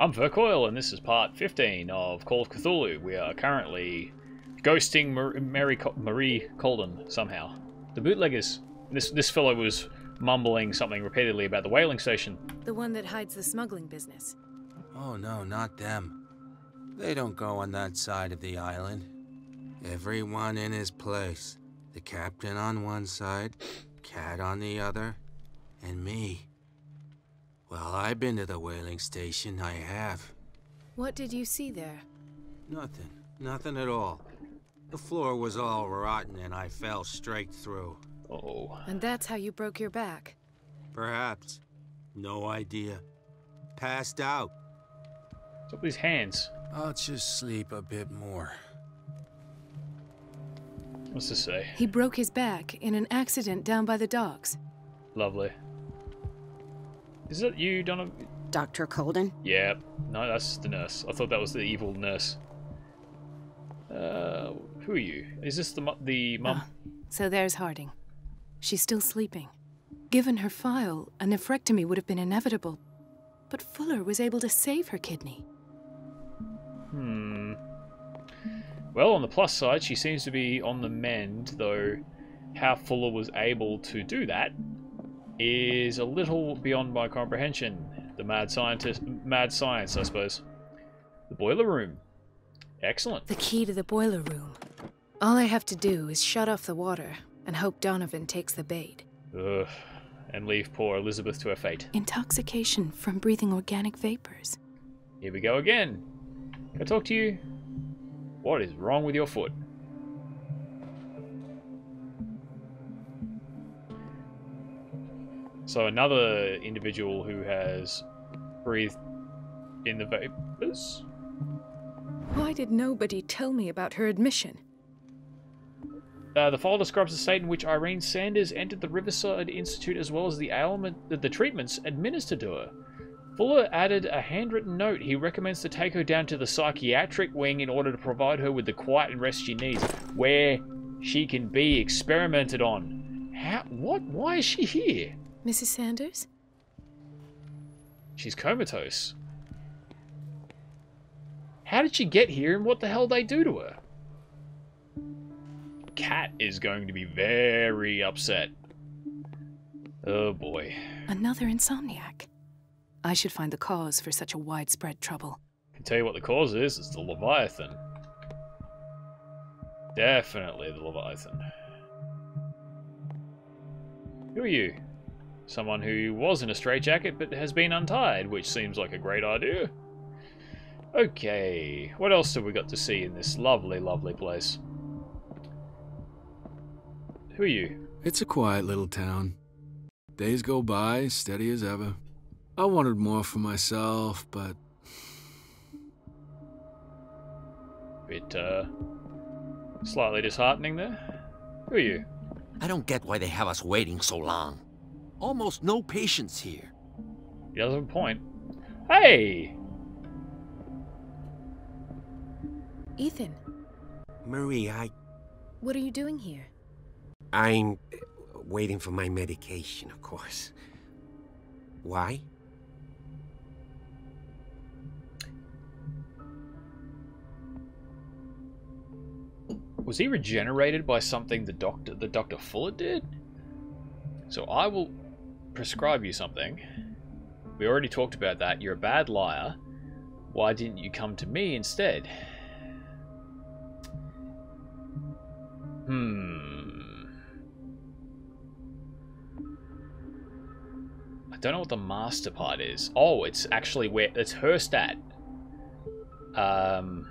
I'm Vercoil, and this is part 15 of Call of Cthulhu. We are currently ghosting Marie Colden somehow. The bootleggers. This fellow was mumbling something repeatedly about the whaling station. The one that hides the smuggling business. Oh no, not them. They don't go on that side of the island. Everyone in his place. The captain on one side, Cat on the other, and me. Well, I've been to the whaling station, I have. What did you see there? Nothing. Nothing at all. The floor was all rotten and I fell straight through. Oh. And that's how you broke your back? Perhaps. No idea. Passed out. What's up with his hands? I'll just sleep a bit more. What's this say? He broke his back in an accident down by the docks. Lovely. Is that you, Donovan? Dr. Colden? Yeah. No, that's the nurse. I thought that was the evil nurse. Who are you? Is this the mum? So there's Harding. She's still sleeping. Given her file, a nephrectomy would have been inevitable. But Fuller was able to save her kidney. Well, on the plus side, she seems to be on the mend, though how Fuller was able to do that is a little beyond my comprehension. The mad science, I suppose. The boiler room. Excellent. The key to the boiler room. All I have to do is shut off the water and hope Donovan takes the bait. Ugh. And leave poor Elizabeth to her fate. Intoxication from breathing organic vapors. Here we go again. Can I talk to you? What is wrong with your foot? So another individual who has breathed in the vapors? Why did nobody tell me about her admission? The file describes the state in which Irene Sanders entered the Riverside Institute as well as the treatments administered to her. Fuller added a handwritten note. He recommends to take her down to the psychiatric wing in order to provide her with the quiet and rest she needs, where she can be experimented on. What? Why is she here? Mrs. Sanders? She's comatose. How did she get here, and what the hell did they do to her? Cat is going to be very upset. Oh boy. Another insomniac. I should find the cause for such a widespread trouble. I can tell you what the cause is. It's the Leviathan. Definitely the Leviathan. Who are you? Someone who was in a straitjacket but has been untied, which seems like a great idea. Okay, what else have we got to see in this lovely, lovely place? Who are you? It's a quiet little town. Days go by, steady as ever. I wanted more for myself, but... Bit, slightly disheartening there. Who are you? I don't get why they have us waiting so long. Almost no patience here. He does have a point. Hey! Ethan, Marie, what are you doing here? I'm waiting for my medication, of course. Why? Was he regenerated by something the Dr. Fuller did? So I will prescribe you something. We already talked about that. You're a bad liar. Why didn't you come to me instead? I don't know what the master part is. Oh, it's actually where it's her stat. You're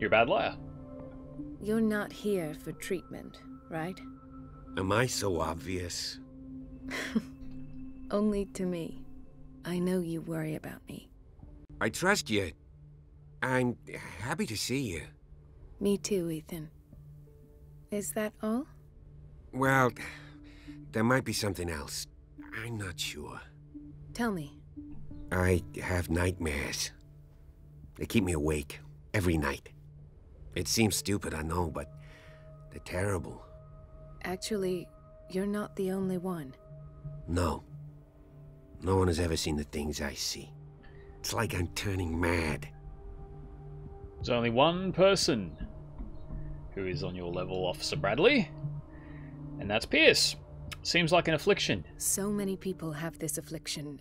a bad liar. You're not here for treatment, right? Am I so obvious? Only to me. I know you worry about me. I trust you. I'm happy to see you. Me too, Ethan. Is that all? Well, there might be something else. I'm not sure. Tell me. I have nightmares. They keep me awake every night. It seems stupid, I know, but they're terrible. Actually, you're not the only one. No. No one has ever seen the things I see. It's like I'm turning mad. There's only one person who is on your level, Officer Bradley, and that's Pierce. Seems like an affliction. So many people have this affliction.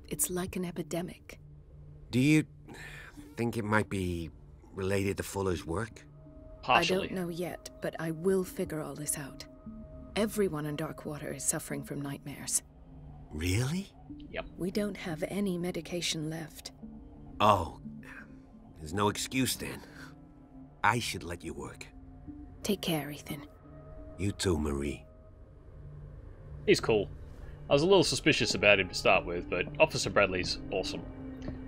It's like an epidemic. Do you think it might be related to Fuller's work? Partially. I don't know yet, but I will figure all this out. Everyone in Darkwater is suffering from nightmares. Really? Yep. We don't have any medication left. Oh, there's no excuse then. I should let you work. Take care, Ethan. You too, Marie. He's cool. I was a little suspicious about him to start with, but Officer Bradley's awesome.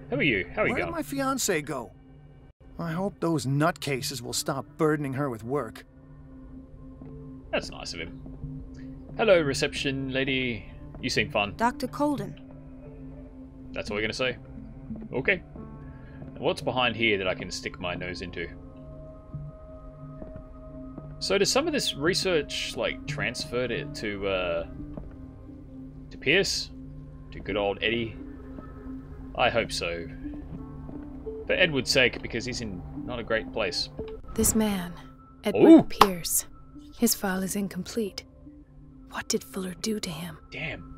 How are you? How are you Where going? did my fiancée go? I hope those nutcases will stop burdening her with work. That's nice of him. Hello, reception lady. You seem fun. Dr. Colden. That's all you're going to say? Okay. And what's behind here that I can stick my nose into? So does some of this research, like, transfer to Pierce? To good old Eddie? I hope so. For Edward's sake, because he's in not a great place. This man, Edward Pierce, his file is incomplete. What did Fuller do to him? Damn.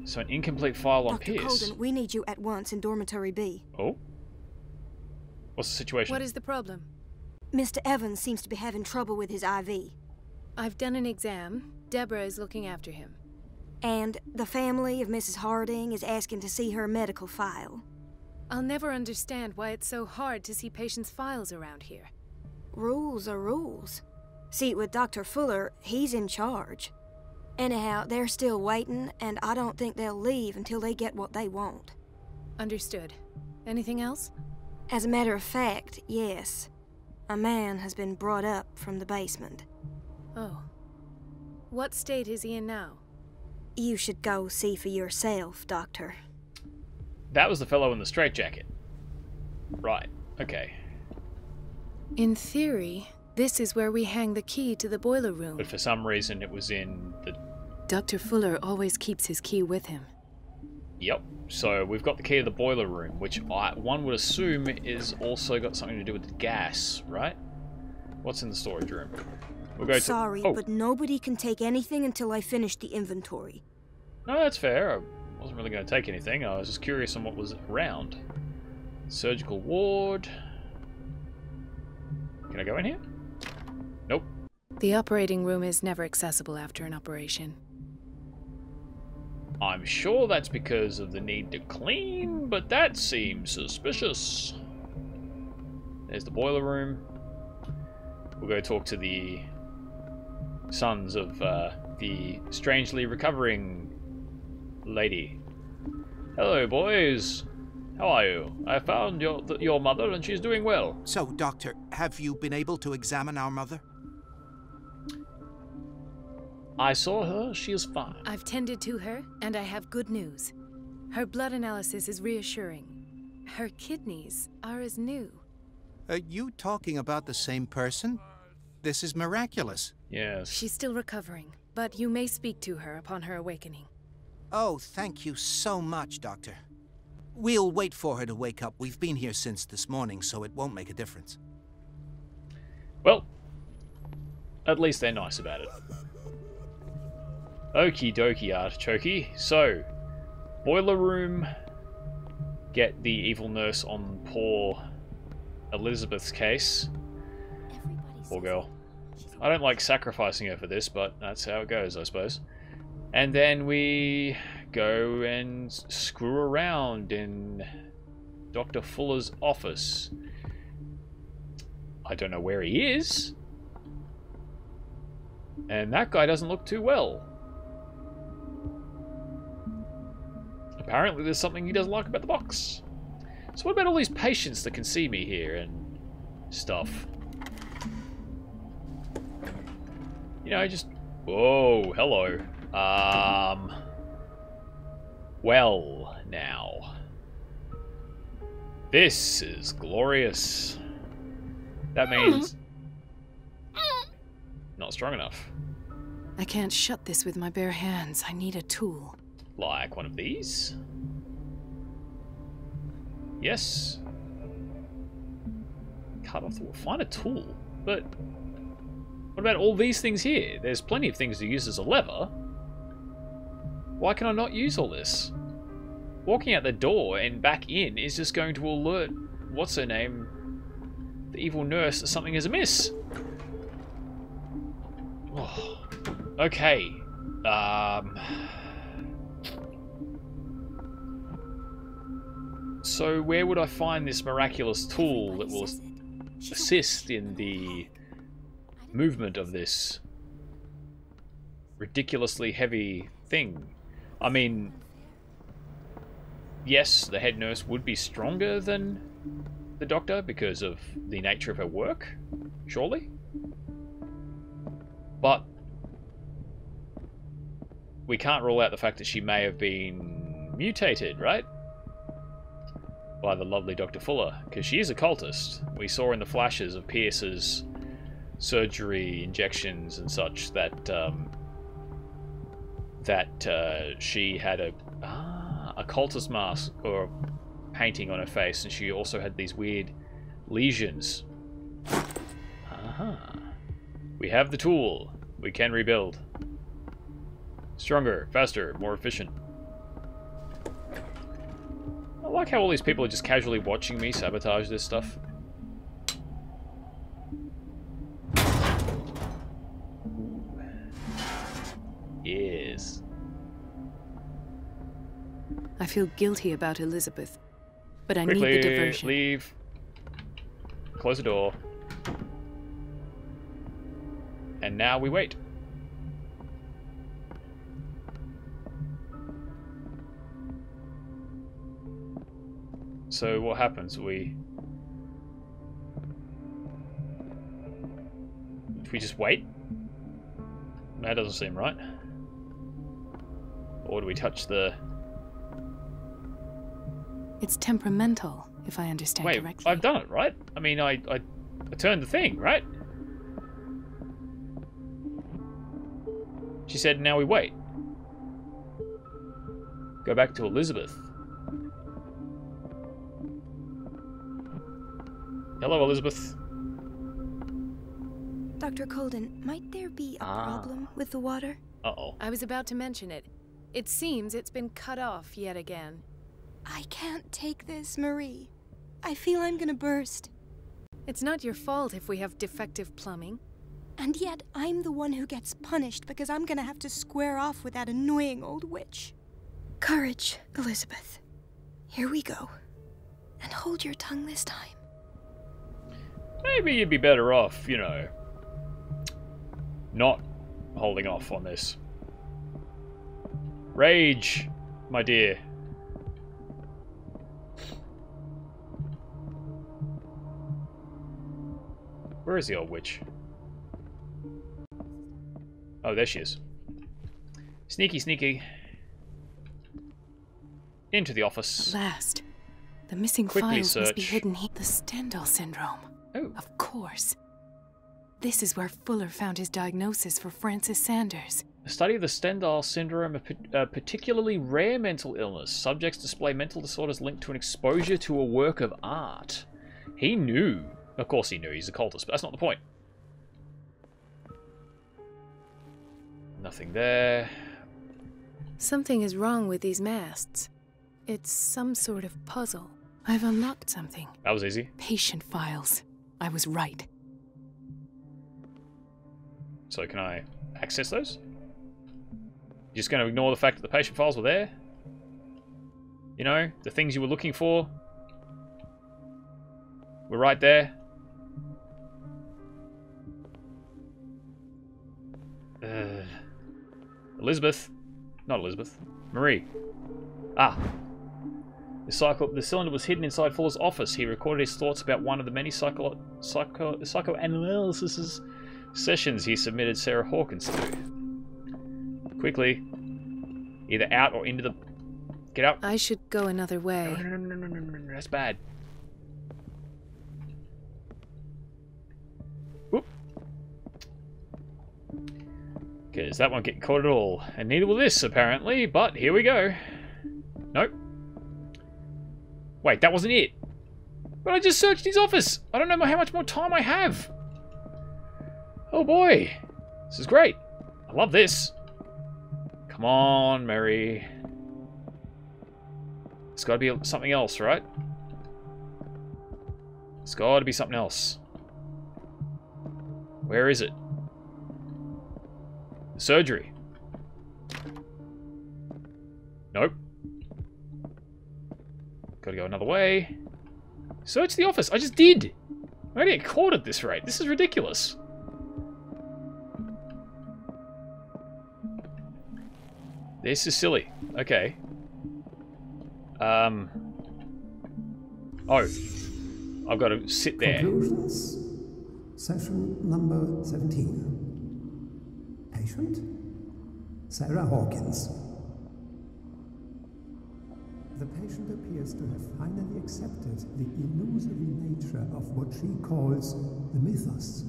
So an incomplete file on Dr. Pierce. Colden, we need you at once in Dormitory B. Oh? What's the situation? What is the problem? Mr. Evans seems to be having trouble with his IV. I've done an exam. Deborah is looking after him. And the family of Mrs. Harding is asking to see her medical file. I'll never understand why it's so hard to see patients' files around here. Rules are rules. See, with Dr. Fuller, he's in charge. Anyhow, they're still waiting, and I don't think they'll leave until they get what they want. Understood. Anything else? As a matter of fact, yes. A man has been brought up from the basement. Oh. What state is he in now? You should go see for yourself, Doctor. That was the fellow in the straitjacket. Right, okay. In theory, this is where we hang the key to the boiler room. But for some reason it was in the... Dr. Fuller always keeps his key with him. Yep. So we've got the key to the boiler room, which one would assume is also got something to do with the gas, right? What's in the storage room? We'll go Sorry, but nobody can take anything until I finish the inventory. No, that's fair. I wasn't really going to take anything. I was just curious on what was around. Surgical ward. Can I go in here? Nope. The operating room is never accessible after an operation. I'm sure that's because of the need to clean, but that seems suspicious. There's the boiler room. We'll go talk to the sons of the strangely recovering lady. Hello, boys. How are you? I found your mother, and she's doing well. So, Doctor, have you been able to examine our mother? I saw her. She is fine. I've tended to her, and I have good news. Her blood analysis is reassuring. Her kidneys are as new. Are you talking about the same person? This is miraculous. Yes. She's still recovering, but you may speak to her upon her awakening. Oh, thank you so much, Doctor. We'll wait for her to wake up. We've been here since this morning, so it won't make a difference. Well, at least they're nice about it. Okie dokie, artichokey. So, boiler room. Get the evil nurse on poor Elizabeth's case. Poor girl. I don't like sacrificing her for this, but that's how it goes, I suppose. And then we go and screw around in Dr. Fuller's office. I don't know where he is. And that guy doesn't look too well. Apparently there's something he doesn't like about the box. So what about all these patients that can see me here and stuff? You know, just... Whoa, hello. Well, now. This is glorious. That means... Not strong enough. I can't shut this with my bare hands. I need a tool. like one of these. Yes. Cut off the wall. Find a tool. But what about all these things here? There's plenty of things to use as a lever. Why can I not use all this? Walking out the door and back in is just going to alert, what's her name, the evil nurse, that something is amiss. Oh. Okay. So where would I find this miraculous tool that will assist in the movement of this ridiculously heavy thing? I mean, yes, the head nurse would be stronger than the doctor because of the nature of her work, surely. But we can't rule out the fact that she may have been mutated, right? By the lovely Dr. Fuller, because she is a cultist. We saw in the flashes of Pierce's surgery, injections and such that she had a cultist mask or painting on her face, and she also had these weird lesions. We have the tool. We can rebuild. Stronger, faster, more efficient. I like how all these people are just casually watching me sabotage this stuff. Yes. I feel guilty about Elizabeth, but I Quickly, need the diversion. Leave. Close the door. And now we wait. So what happens? We just wait? That doesn't seem right. Or do we touch the... It's temperamental, if I understand correctly. I've done it, right? I mean, I turned the thing, right? She said, now we wait. Go back to Elizabeth. Hello, Elizabeth. Dr. Colden, might there be a problem with the water? Uh-oh. I was about to mention it. It seems it's been cut off yet again. I can't take this, Marie. I feel I'm gonna burst. It's not your fault if we have defective plumbing. And yet, I'm the one who gets punished because I'm gonna have to square off with that annoying old witch. Courage, Elizabeth. Here we go. And hold your tongue this time. Maybe you'd be better off, you know, not holding off on this. Rage, my dear. Where is the old witch? Oh, there she is. Sneaky, sneaky. Into the office. At last. The missing Quickly files must be search. hidden here. The Stendhal syndrome. Oh. Of course. This is where Fuller found his diagnosis for Francis Sanders. A study of the Stendhal syndrome, a particularly rare mental illness. Subjects display mental disorders linked to an exposure to a work of art. He knew. Of course he knew. He's a cultist, but that's not the point. Nothing there. Something is wrong with these masts. It's some sort of puzzle. I've unlocked something. That was easy. Patient files. I was right. So can I access those? You're just going to ignore the fact that the patient files were there? You know, the things you were looking for were right there. Elizabeth. Not Elizabeth. Marie. Ah. The cylinder was hidden inside Fuller's office. He recorded his thoughts about one of the many psychoanalysis sessions he submitted Sarah Hawkins to. Quickly. Either out or into the... Get out. I should go another way. No. That's bad. Whoop. Because that won't get caught at all. And neither will this, apparently. But here we go. Nope. Wait, that wasn't it. But I just searched his office. I don't know how much more time I have. Oh boy. This is great. I love this. Come on, Mary. It's got to be something else, right? It's got to be something else. Where is it? The surgery. Nope. Gotta go another way. Search the office. I just did. I'm gonna get caught at this rate. This is ridiculous. This is silly. Okay. Oh. I've got to sit there. Conclusions. Session number 17. Patient? Sarah Hawkins. The patient appears to have finally accepted the illusory nature of what she calls the mythos.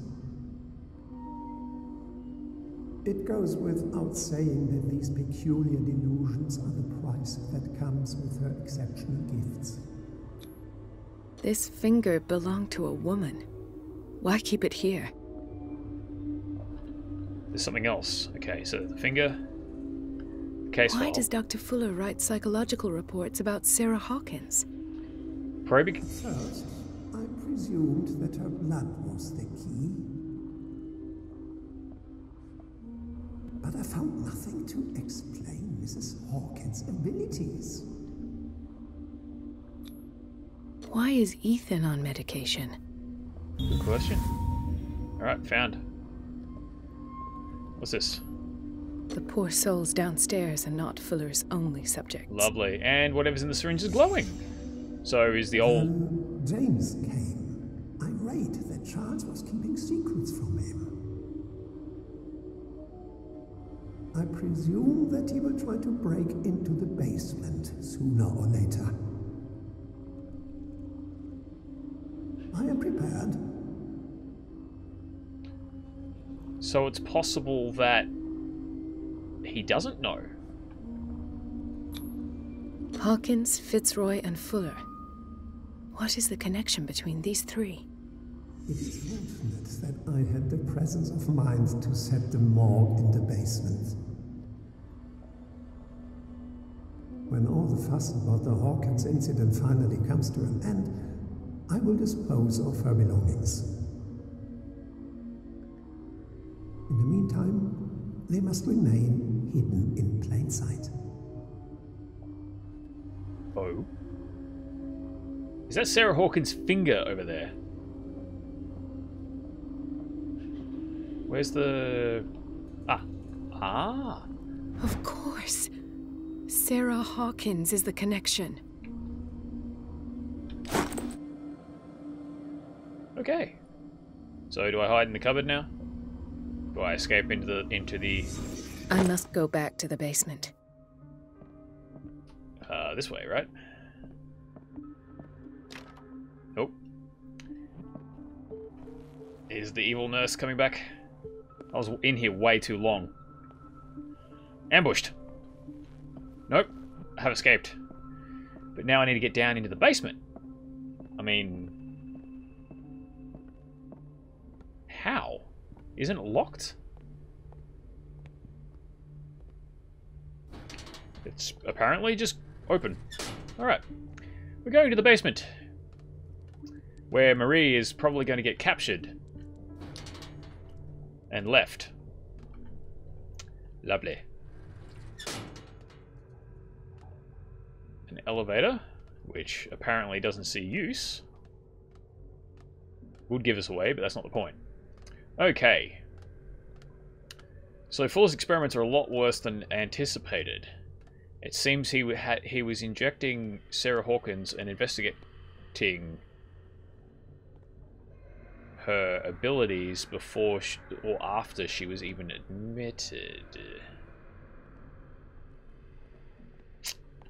It goes without saying that these peculiar delusions are the price that comes with her exceptional gifts. This finger belonged to a woman. Why keep it here? There's something else. Okay, so the finger. Case file. Why does Dr. Fuller write psychological reports about Sarah Hawkins? Probing. First, I presumed that her blood was the key. But I found nothing to explain Mrs. Hawkins' abilities. Why is Ethan on medication? Good question. Alright, found. What's this? The poor soul's downstairs and not Fuller's only subject. Lovely. And whatever's in the syringe is glowing. So is the old... James came. Irate that Charles was keeping secrets from him. I presume that he will try to break into the basement sooner or later. I am prepared. So it's possible that he doesn't know. Hawkins, Fitzroy, and Fuller. What is the connection between these three? It is fortunate that I had the presence of mind to set the morgue in the basement. When all the fuss about the Hawkins incident finally comes to an end, I will dispose of her belongings. In the meantime, they must remain hidden in plain sight. Oh. Is that Sarah Hawkins' finger over there? Where's the... Ah. Of course. Sarah Hawkins is the connection. Okay. So do I hide in the cupboard now? Do I escape into the... I must go back to the basement. This way, right? Nope. Is the evil nurse coming back? I was in here way too long. Ambushed. Nope. I have escaped. But now I need to get down into the basement. I mean... How? Isn't it locked? It's apparently just open. Alright. We're going to the basement. Where Marie is probably going to get captured. And left. Lovely. An elevator, which apparently doesn't see use. Would give us away, but that's not the point. Okay. So Fuller's experiments are a lot worse than anticipated. It seems he was injecting Sarah Hawkins and investigating her abilities before or after she was even admitted.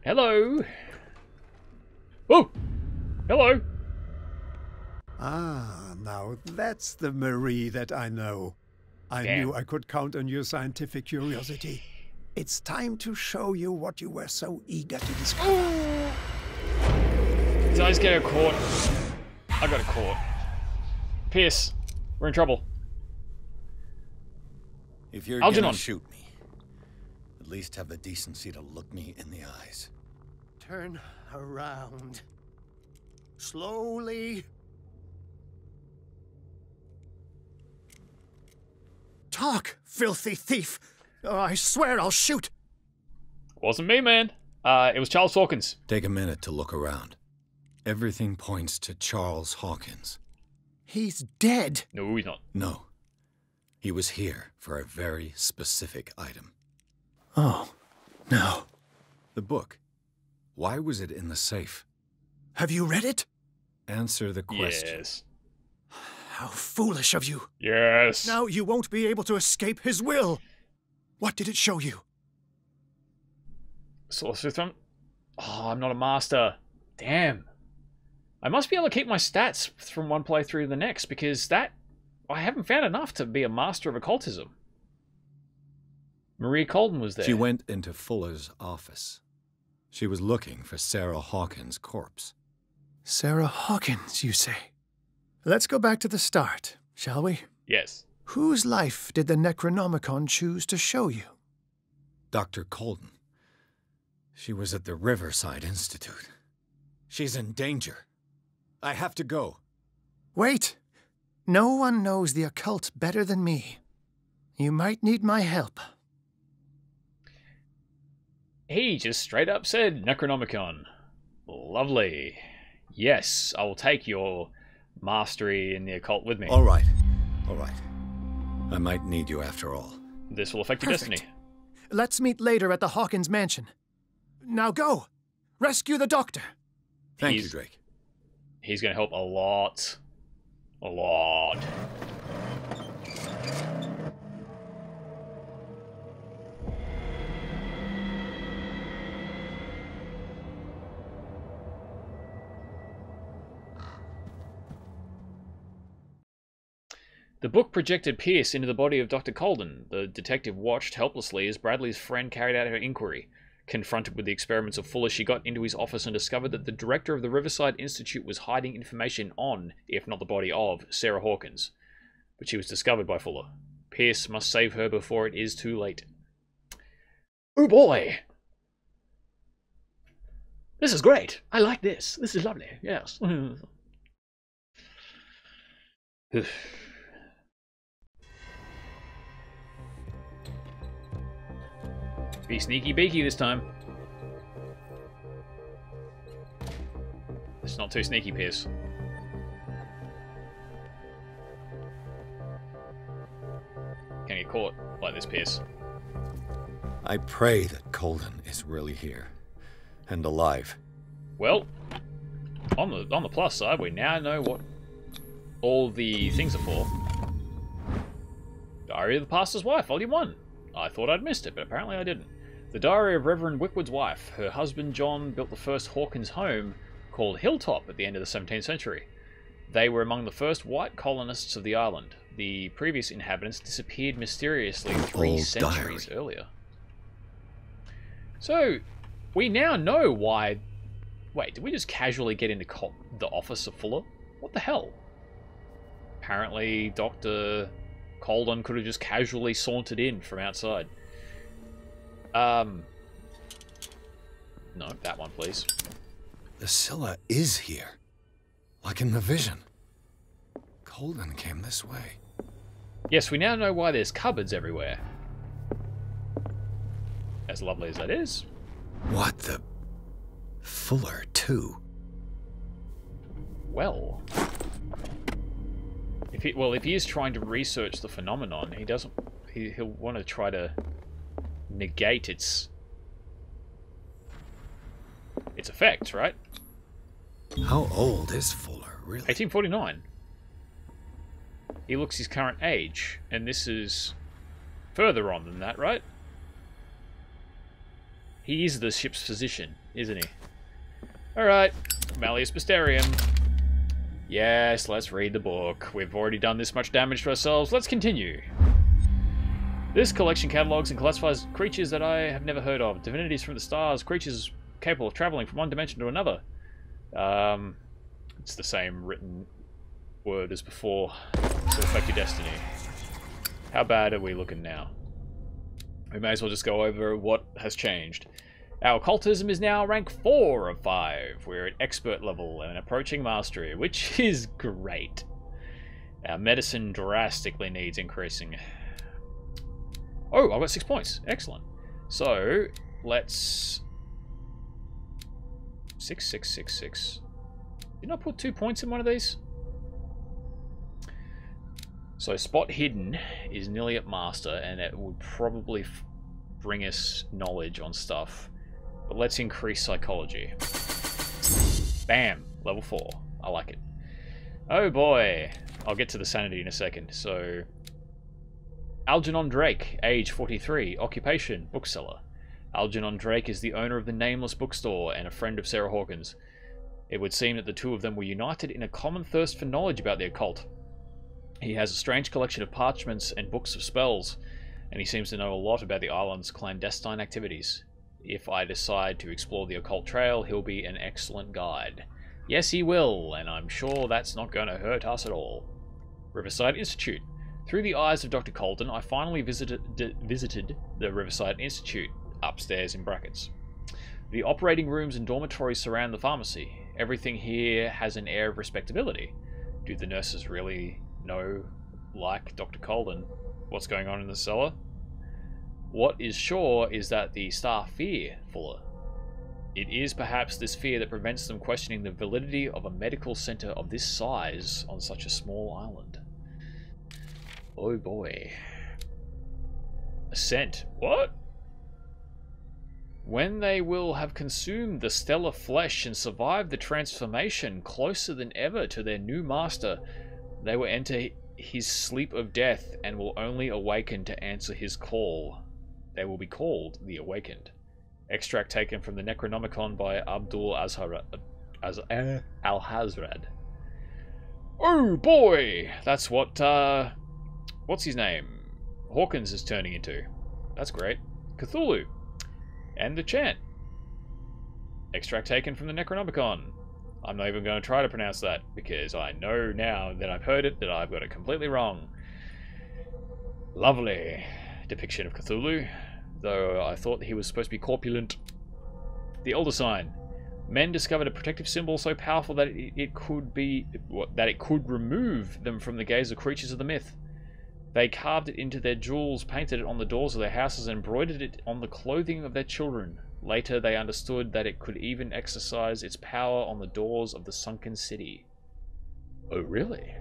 Hello. Oh, hello. Ah, now that's the Marie that I know. I knew I could count on your scientific curiosity. It's time to show you what you were so eager to discover. Did I just get a caught? I got a caught. Pierce, we're in trouble. If you're Algernon, gonna shoot me, at least have the decency to look me in the eyes. Turn around. Slowly. Talk, filthy thief! Oh, I swear I'll shoot! Wasn't me, man. It was Charles Hawkins. Take a minute to look around. Everything points to Charles Hawkins. He's dead. No, he's not. No. He was here for a very specific item. Oh, no. The book. Why was it in the safe? Have you read it? Answer the question. Yes. How foolish of you. Yes. Now you won't be able to escape his will. What did it show you? Sorcerer Thumb? Oh, I'm not a master. Damn. I must be able to keep my stats from one playthrough to the next, because that... I haven't found enough to be a master of occultism. Maria Colden was there. She went into Fuller's office. She was looking for Sarah Hawkins' corpse. Sarah Hawkins, you say? Let's go back to the start, shall we? Yes. Whose life did the Necronomicon choose to show you? Dr. Colden. She was at the Riverside Institute. She's in danger. I have to go. Wait. No one knows the occult better than me. You might need my help. He just straight up said Necronomicon. Lovely. Yes, I will take your mastery in the occult with me. All right. All right. I might need you after all. This will affect your destiny. Let's meet later at the Hawkins mansion. Now go. Rescue the doctor. Thank you, Drake. He's going to help a lot. A lot. The book projected Pierce into the body of Dr. Colden. The detective watched helplessly as Bradley's friend carried out her inquiry. Confronted with the experiments of Fuller, she got into his office and discovered that the director of the Riverside Institute was hiding information on, if not the body of, Sarah Hawkins. But she was discovered by Fuller. Pierce must save her before it is too late. Oh boy! This is great! I like this. This is lovely. Yes. Be sneaky beaky this time. It's not too sneaky, Pierce. Can't get caught like this, Pierce. I pray that Colden is really here and alive. Well, on the plus side, we now know what all the things are for. Diary of the Pastor's Wife, Volume 1. I thought I'd missed it, but apparently I didn't. The diary of Reverend Wickwood's wife. Her husband John built the first Hawkins home, called Hilltop, at the end of the 17th century. They were among the first white colonists of the island. The previous inhabitants disappeared mysteriously 3 centuries earlier. So, we now know why... Wait, did we just casually get into the office of Fuller? What the hell? Apparently, Dr. Colden could have just casually sauntered in from outside. No, that one, please. The Scylla is here. Like in the vision. Colden came this way. Yes, we now know why there's cupboards everywhere. As lovely as that is. What the... Fuller, too. Well... If he is trying to research the phenomenon, he doesn't... He'll want to try to negate its effects, right? How old is Fuller, really? 1849. He looks his current age, and this is further on than that, right? He is the ship's physician, isn't he? Alright, Malleus Mysterium. Yes, let's read the book. We've already done this much damage to ourselves. Let's continue. This collection catalogues and classifies creatures that I have never heard of. Divinities from the stars, creatures capable of traveling from one dimension to another. It's the same written word as before. To affect your destiny. How bad are we looking now? We may as well just go over what has changed. Our occultism is now rank 4 of 5. We're at expert level and approaching mastery, which is great. Our medicine drastically needs increasing. Oh, I've got 6 points. Excellent. So, let's... 6, 6, 6, 6. Didn't I put 2 points in one of these? So, spot hidden is nearly at master, and it would probably bring us knowledge on stuff. But let's increase psychology. Bam! Level 4. I like it. Oh boy! I'll get to the sanity in a second. So, Algernon Drake, age 43, occupation, bookseller. Algernon Drake is the owner of the Nameless bookstore and a friend of Sarah Hawkins. It would seem that the two of them were united in a common thirst for knowledge about the occult. He has a strange collection of parchments and books of spells, and he seems to know a lot about the island's clandestine activities. If I decide to explore the occult trail, he'll be an excellent guide. Yes, he will, and I'm sure that's not going to hurt us at all. Riverside Institute. Through the eyes of Dr. Colden, I finally visited the Riverside Institute, upstairs in brackets. The operating rooms and dormitories surround the pharmacy. Everything here has an air of respectability. Do the nurses really know, like Dr. Colden, what's going on in the cellar? What is sure is that the staff fear Fuller. It is perhaps this fear that prevents them questioning the validity of a medical center of this size on such a small island. Oh boy. Ascent. What? When they will have consumed the stellar flesh and survived the transformation closer than ever to their new master, they will enter his sleep of death and will only awaken to answer his call. They will be called the Awakened. Extract taken from the Necronomicon by Abdul Al-Hazrad. Oh boy! That's what, what's his name? Hawkins is turning into. That's great. Cthulhu. And the chant. Extract taken from the Necronomicon. I'm not even going to try to pronounce that, because I know now that I've heard it that I've got it completely wrong. Lovely depiction of Cthulhu, though I thought he was supposed to be corpulent. The Elder Sign. Men discovered a protective symbol so powerful that it could remove them from the gaze of creatures of the myth. They carved it into their jewels, painted it on the doors of their houses, and embroidered it on the clothing of their children. Later, they understood that it could even exercise its power on the doors of the sunken city. Oh, really?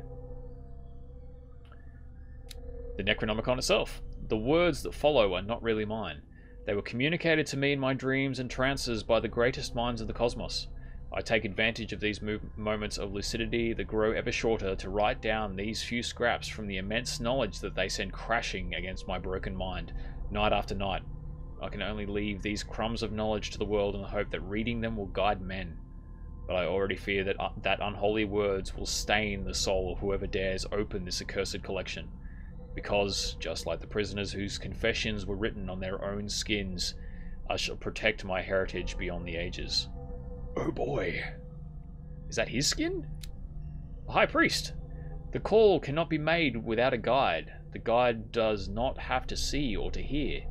The Necronomicon itself. The words that follow are not really mine. They were communicated to me in my dreams and trances by the greatest minds of the cosmos. I take advantage of these moments of lucidity that grow ever shorter to write down these few scraps from the immense knowledge that they send crashing against my broken mind, night after night. I can only leave these crumbs of knowledge to the world in the hope that reading them will guide men. But I already fear that unholy words will stain the soul of whoever dares open this accursed collection. Because, just like the prisoners whose confessions were written on their own skins, I shall protect my heritage beyond the ages. Oh boy. Is that his skin? The High Priest. The call cannot be made without a guide. The guide does not have to see or to hear.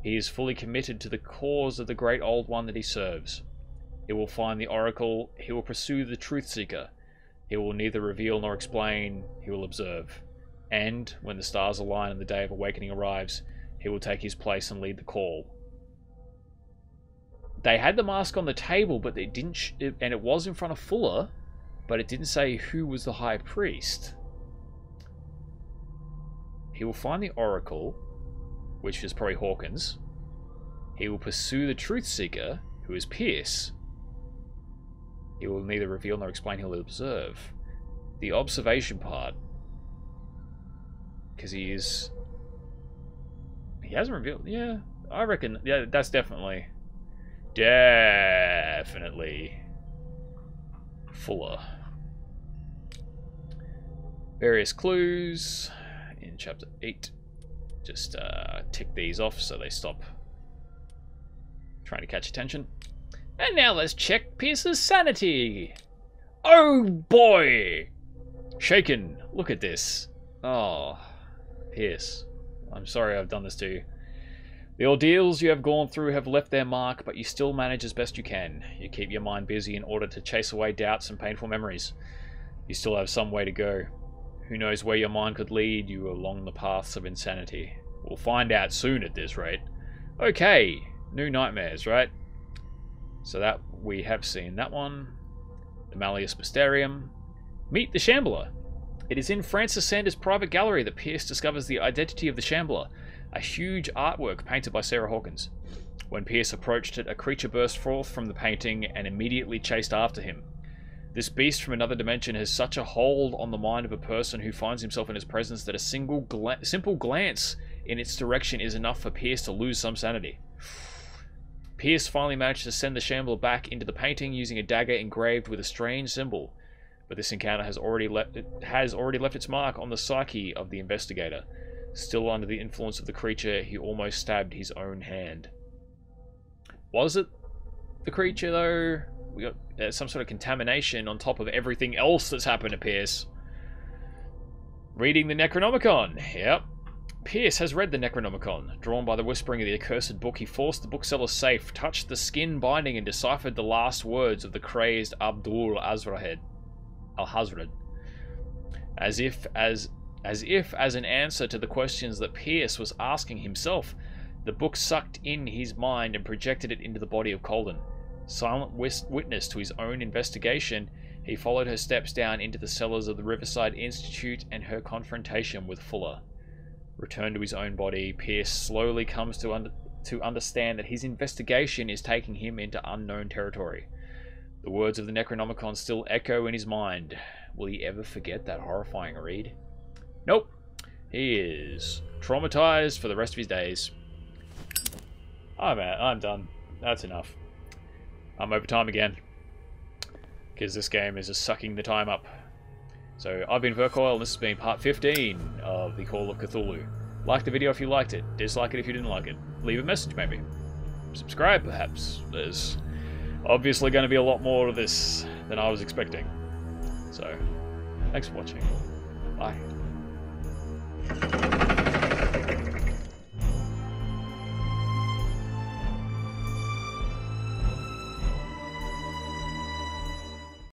He is fully committed to the cause of the great old one that he serves. He will find the oracle. He will pursue the truth seeker. He will neither reveal nor explain. He will observe. And, when the stars align and the day of awakening arrives, he will take his place and lead the call. They had the mask on the table, but they didn't, and it was in front of Fuller, but it didn't say who was the High Priest. He will find the oracle, which is probably Hawkins. He will pursue the truth seeker, who is Pierce. He will neither reveal nor explain, he will observe. The observation part, because he hasn't revealed. Yeah, I reckon. Yeah, that's definitely Fuller. Various clues in chapter 8. just tick these off so they stop trying to catch attention. And now let's check Pierce's sanity. Oh boy! Shaken, look at this. Oh, Pierce, I'm sorry I've done this to you. The ordeals you have gone through have left their mark, but you still manage as best you can. You keep your mind busy in order to chase away doubts and painful memories. You still have some way to go. Who knows where your mind could lead you along the paths of insanity. We'll find out soon at this rate. Okay, new nightmares, right? So that we have seen that one. The Malleus Mysterium. Meet the Shambler. It is in Francis Sanders' private gallery that Pierce discovers the identity of the Shambler, a huge artwork painted by Sarah Hawkins. When Pierce approached it, a creature burst forth from the painting and immediately chased after him. This beast from another dimension has such a hold on the mind of a person who finds himself in its presence that a simple glance in its direction is enough for Pierce to lose some sanity. Pierce finally managed to send the Shambler back into the painting using a dagger engraved with a strange symbol, but this encounter has already left its mark on the psyche of the investigator. Still under the influence of the creature, he almost stabbed his own hand. Was it the creature, though? We got some sort of contamination on top of everything else that's happened to Pierce. Reading the Necronomicon. Yep. Pierce has read the Necronomicon. Drawn by the whispering of the accursed book, he forced the bookseller's safe, touched the skin binding, and deciphered the last words of the crazed Abdul Al-Hazred. As if as an answer to the questions that Pierce was asking himself, the book sucked in his mind and projected it into the body of Colden. Silent witness to his own investigation, he followed her steps down into the cellars of the Riverside Institute and her confrontation with Fuller. Returned to his own body, Pierce slowly comes to understand that his investigation is taking him into unknown territory. The words of the Necronomicon still echo in his mind. Will he ever forget that horrifying read? Nope. He is traumatized for the rest of his days. I'm done. That's enough. I'm over time again, because this game is just sucking the time up. So I've been Vercoil, and this has been part 15 of The Call of Cthulhu. Like the video if you liked it, dislike it if you didn't like it, leave a message maybe, subscribe perhaps. There's obviously going to be a lot more of this than I was expecting. So, thanks for watching. Bye.